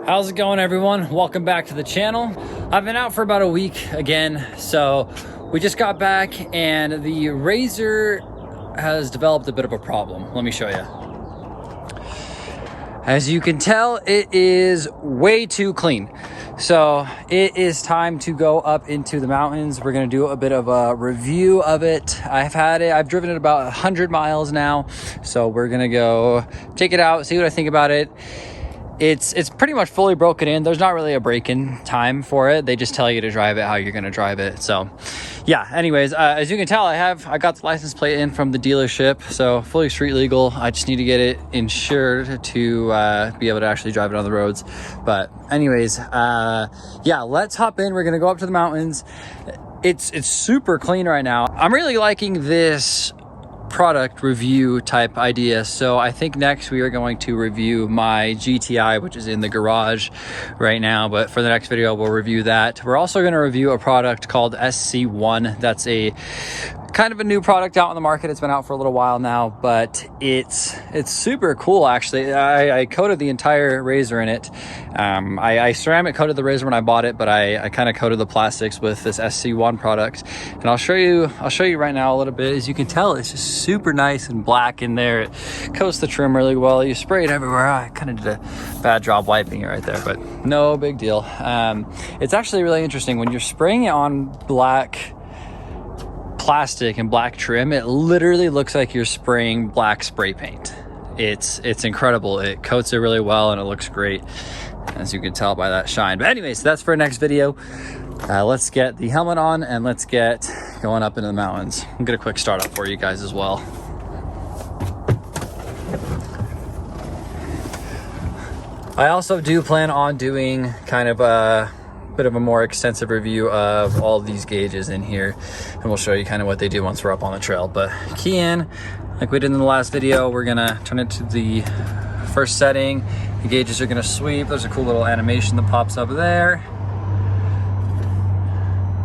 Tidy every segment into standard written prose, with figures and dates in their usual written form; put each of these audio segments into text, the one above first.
How's it going, everyone? Welcome back to the channel. I've been out for about a week again, so we just got back and the RZR has developed a bit of a problem. Let me show you. As you can tell, it is way too clean. So it is time to go up into the mountains. We're gonna do a bit of a review of it. I've driven it about 100 miles now. So we're gonna go take it out, see what I think about it. It's pretty much fully broken in. There's not really a break-in time for it. They just tell you to drive it how you're gonna drive it. So yeah, anyways, as you can tell, I got the license plate in from the dealership, so fully street legal. I just need to get it insured to be able to actually drive it on the roads. But anyways, yeah, let's hop in. We're gonna go up to the mountains. It's super clean right now. I'm really liking this product review type idea. So I think next we are going to review my GTI, which is in the garage right now, but for the next video we'll review that. We're also going to review a product called SC1. That's a kind of a new product out on the market. It's been out for a little while now, but it's super cool actually. I coated the entire RZR in it. I ceramic coated the RZR when I bought it, but I kind of coated the plastics with this SC1 product, and I'll show you right now a little bit. As you can tell, it's just super nice and black in there. It coats the trim really well. You spray it everywhere. I kind of did a bad job wiping it right there, but no big deal. It's actually really interesting when you're spraying it on black plastic and black trim. It literally looks like you're spraying black spray paint. It's incredible. It coats it really well and it looks great, as you can tell by that shine. But anyways, that's for our next video. Let's get the helmet on and let's get going up into the mountains. I'm gonna quick start up for you guys as well. I also do plan on doing kind of a bit of a more extensive review of all these gauges in here, and we'll show you kind of what they do once we're up on the trail. But key in, like we did in the last video, we're gonna turn it to the first setting. The gauges are gonna sweep. There's a cool little animation that pops up there.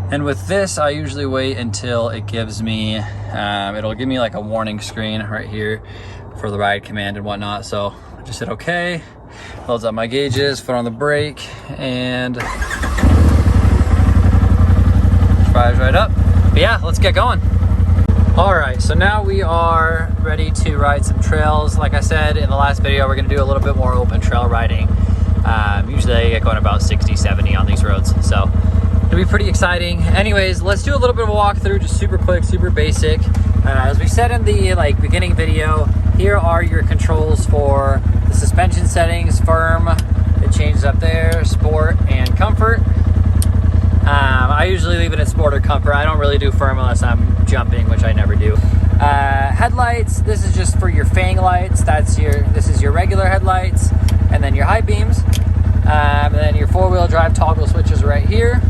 And with this, I usually wait until it gives me, it'll give me like a warning screen right here for the ride command and whatnot. So I just hit okay, loads up my gauges, foot on the brake, and drives right up. But yeah, let's get going. All right, so now we are ready to ride some trails. Like I said in the last video, we're gonna do a little bit more open trail riding. Usually I get going about 60, 70 on these roads. So it'll be pretty exciting. Anyways, let's do a little bit of a walkthrough, just super quick, super basic. As we said in the beginning video, here are your controls for the suspension settings. Firm, it changes up there, sport and comfort. I usually leave it in sport or comfort. I don't really do firm unless I'm jumping, which I never do. Headlights, this is just for your fang lights. This is your regular headlights, and then your high beams. And then your four-wheel drive toggle switches right here.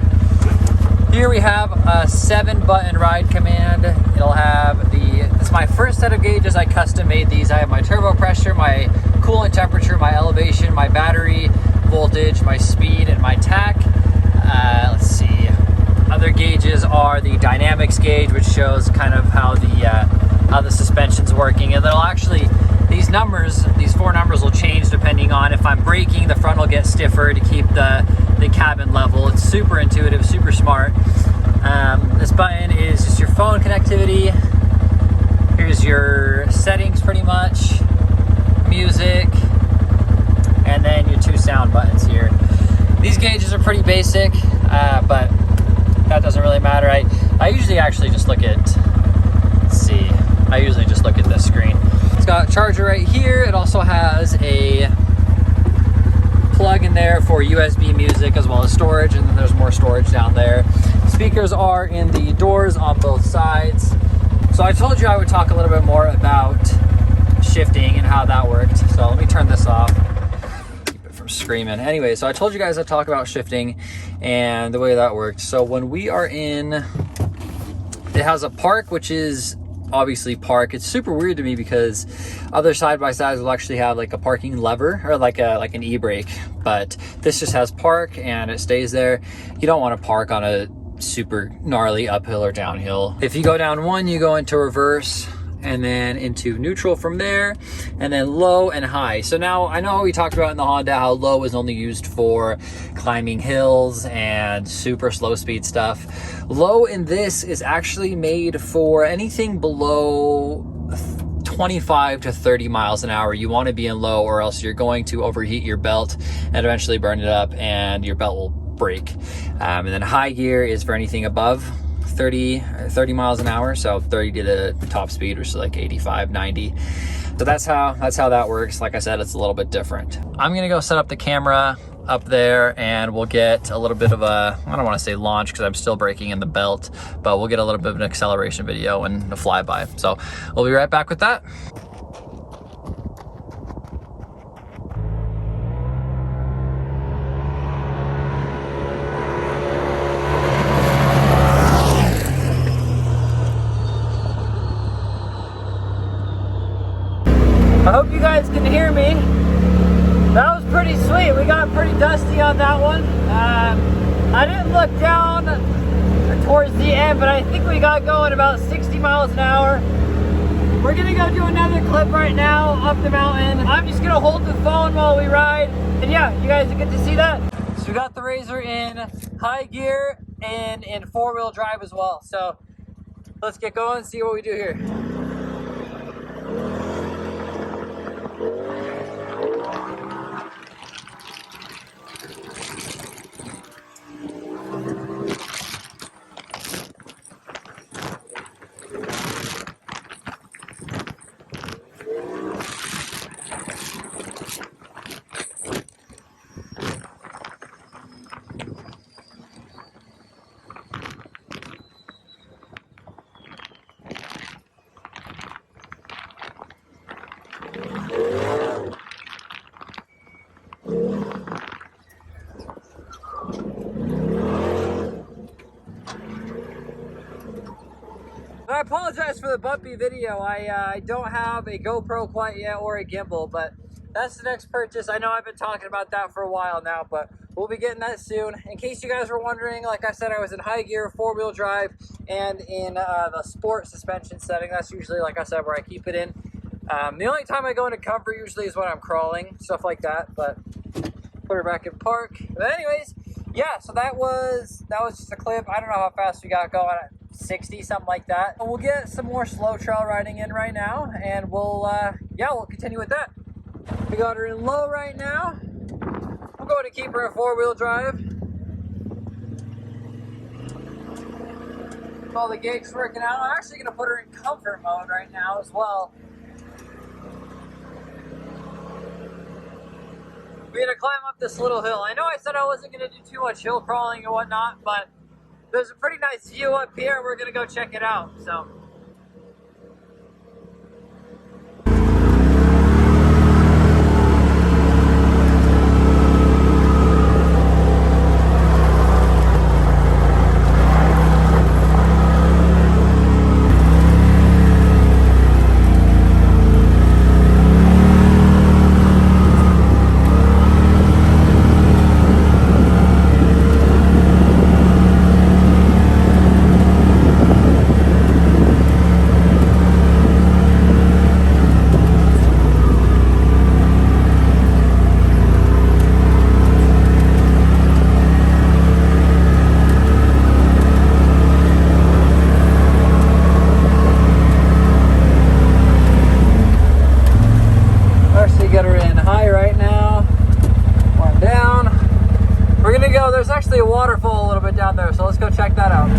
Here we have a 7-button ride command. It'll have this is my first set of gauges. I custom made these. I have my turbo pressure, my coolant temperature, my elevation, my battery voltage, my speed, and my tach. Let's see. Other gauges are the dynamics gauge, which shows kind of how the suspension's working, and they'll actually, these four numbers will change depending on if I'm braking. The front will get stiffer to keep the cabin level. It's super intuitive, super smart. This button is just your phone connectivity. Here's your settings pretty much, music, and then your two sound buttons here. These gauges are pretty basic, but that doesn't really matter. I usually actually just look at, I usually just look at this screen. It's got a charger right here. It also has a plug in there for USB music as well as storage, and then there's more storage down there. Speakers are in the doors on both sides. So I told you I would talk a little bit more about shifting and how that worked. So let me turn this off. Keep it from screaming. Anyway, so I told you guys I'd talk about shifting and the way that worked. So when we are in, it has a park, which is obviously park. It's super weird to me because other side-by-sides will actually have like a parking lever or like an e-brake, but this just has park and it stays there. You don't want to park on a super gnarly uphill or downhill. If you go down one, you go into reverse, and then into neutral from there, and then low and high. So now I know we talked about in the Honda how low is only used for climbing hills and super slow speed stuff. Low in this is actually made for anything below 25 to 30 miles an hour. You want to be in low, or else you're going to overheat your belt and eventually burn it up and your belt will break. And then high gear is for anything above 30 miles an hour, so 30 to the top speed, which is like 85, 90. So that's how that works. Like I said, it's a little bit different. I'm gonna go set up the camera up there and we'll get a little bit of a, I don't want to say launch because I'm still breaking in the belt, but we'll get a little bit of an acceleration video and a flyby. So we'll be right back with that. I hope you guys can hear me. That was pretty sweet. We got pretty dusty on that one. I didn't look down towards the end, but I think we got going about 60 miles an hour. We're gonna go do another clip right now up the mountain. I'm just gonna hold the phone while we ride. And yeah, you guys get to see that. So we got the RZR in high gear and in 4-wheel drive as well. So let's get going and see what we do here. I apologize for the bumpy video. I don't have a GoPro quite yet or a gimbal, but that's the next purchase. I know I've been talking about that for a while now, but we'll be getting that soon. In case you guys were wondering, like I said, I was in high gear, 4-wheel drive, and in the sport suspension setting. That's usually, like I said, where I keep it in. The only time I go into comfort usually is when I'm crawling, stuff like that, but put her back in park. But anyways, yeah, so that was just a clip. I don't know how fast we got going. 60, something like that. We'll get some more slow trail riding in right now, and we'll continue with that. We got her in low right now. I'm going to keep her in 4-wheel drive. All the gigs working out. I'm actually going to put her in comfort mode right now as well. We're going to climb up this little hill. I know I said I wasn't going to do too much hill crawling and whatnot, but there's a pretty nice view up here. We're gonna go check it out. So. Get her in high right now. One down. We're gonna go, there's actually a waterfall a little bit down there, so let's go check that out.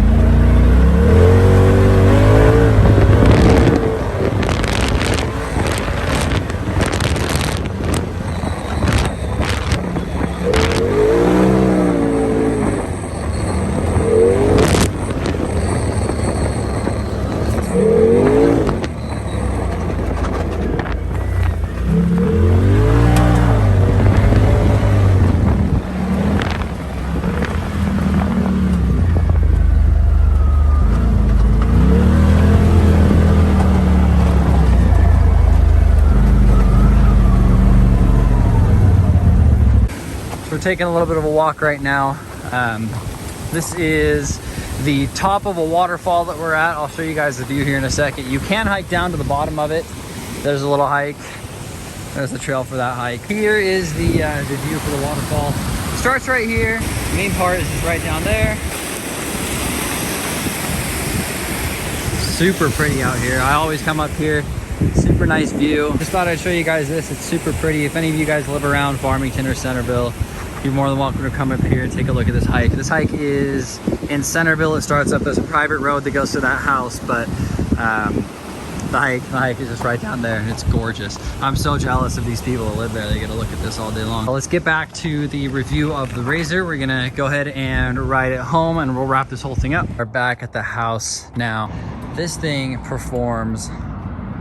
Taking a little bit of a walk right now. This is the top of a waterfall that we're at. I'll show you guys the view here in a second. You can hike down to the bottom of it. There's a little hike. There's the trail for that hike. Here is the view for the waterfall. It starts right here. The main part is just right down there. Super pretty out here. I always come up here. Super nice view. Just thought I'd show you guys this. It's super pretty. If any of you guguys live around Farmington or Centerville, you're more than welcome to come up here and take a look at this hike. This hike is in Centerville. It starts up. There's a private road that goes to that house, but the hike is just right down there, and it's gorgeous. I'm so jealous of these people that live there. They get to look at this all day long. Well, let's get back to the review of the RZR. We're gonna go ahead and ride it home, and we'll wrap this whole thing up. We're back at the house now. This thing performs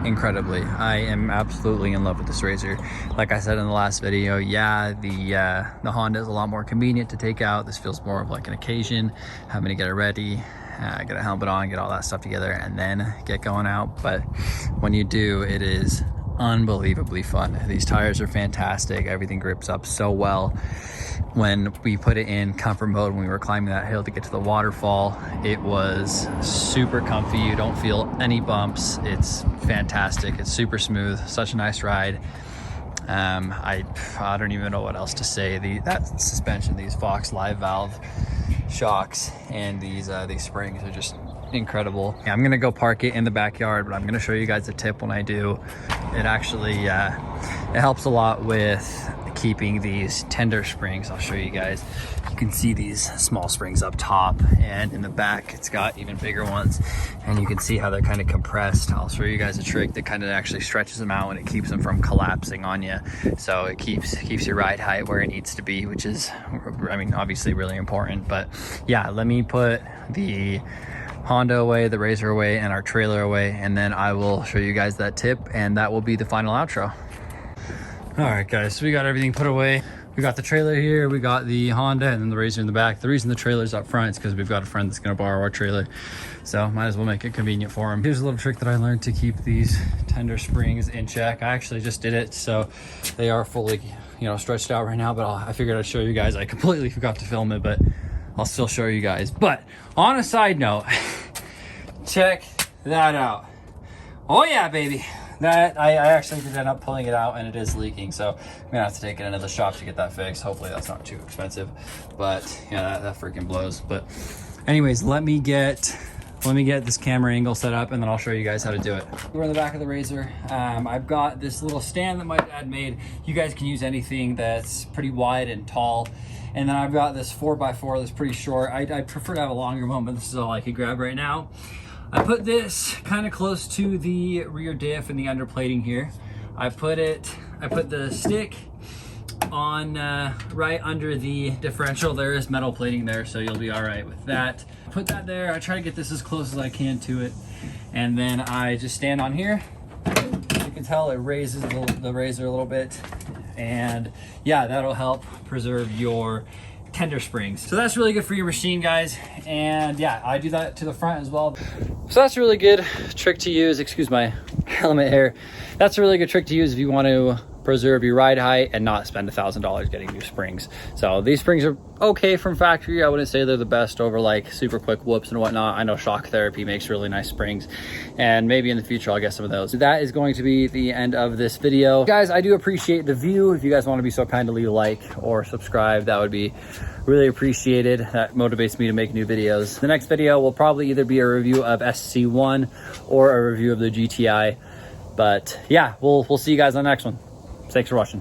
incredibly. I am absolutely in love with this RZR. Like I said in the last video, yeah, the Honda is a lot more convenient to take out. This feels more of like an occasion, having to get it ready, get a helmet on, get all that stuff together, and then get going out. But when you do, it is unbelievably fun. These tires are fantastic. Everything grips up so well. When we put it in comfort mode, when we were climbing that hill to get to the waterfall, it was super comfy. You don't feel any bumps. It's fantastic. It's super smooth. Such a nice ride. I don't even know what else to say. That suspension, these Fox live valve shocks, and these springs are just incredible. Yeah, I'm gonna go park it in the backyard, but I'm gonna show you guys a tip when I do. It actually it helps a lot with keeping these tender springs. I'll show you guys. You can see these small springs up top, and in the back it's got even bigger ones, and you can see how they're kind of compressed. I'll show you guys a trick that kind of actually stretches them out, and it keeps them from collapsing on you. So it keeps your ride height where it needs to be, which is, I mean, obviously really important. But yeah, let me put the Honda away, the RZR away, and our trailer away, and then I will show you guys that tip, and that will be the final outro. All right, guys, so we got everything put away. We got the trailer here, we got the Honda, and then the RZR in the back. The reason the trailer's up front is because we've got a friend that's gonna borrow our trailer, so might as well make it convenient for him. Here's a little trick that I learned to keep these tender springs in check. I actually just did it, so they are fully, stretched out right now, but I figured I'd show you guys. I completely forgot to film it, but I'll still show you guys. But on a side note, check that out. Oh yeah, baby. That I actually did end up pulling it out, and it is leaking, so I'm gonna have to take it into the shop to get that fixed. Hopefully that's not too expensive, but yeah, that freaking blows. But anyways, let me get this camera angle set up, and then I'll show you guys how to do it. We're in the back of the RZR. I've got this little stand that my dad made. You guys can use anything that's pretty wide and tall. And then I've got this 4x4 that's pretty short. I'd prefer to have a longer one, but this is all I could grab right now. I put this kind of close to the rear diff and the underplating here. I put the stick on right under the differential. There is metal plating there, so you'll be all right with that. Put that there. I try to get this as close as I can to it, and then I just stand on here. You can tell it raises the RZR a little bit, and yeah, that'll help preserve your tender springs. So that's really good for your machine, guys. And yeah, I do that to the front as well. So that's a really good trick to use. Excuse my helmet hair. That's a really good trick to use if you want to preserve your ride height and not spend $1,000 getting new springs. So these springs are okay from factory. I wouldn't say they're the best over like super quick whoops and whatnot. I know Shock Therapy makes really nice springs, and maybe in the future I'll get some of those. So that is going to be the end of this video. Guys, I do appreciate the view. If you guys want to be so kind to leave a like or subscribe, that would be really appreciated. That motivates me to make new videos. The next video will probably either be a review of SC1 or a review of the GTI. But yeah, we'll see you guys on the next one. Thanks for watching.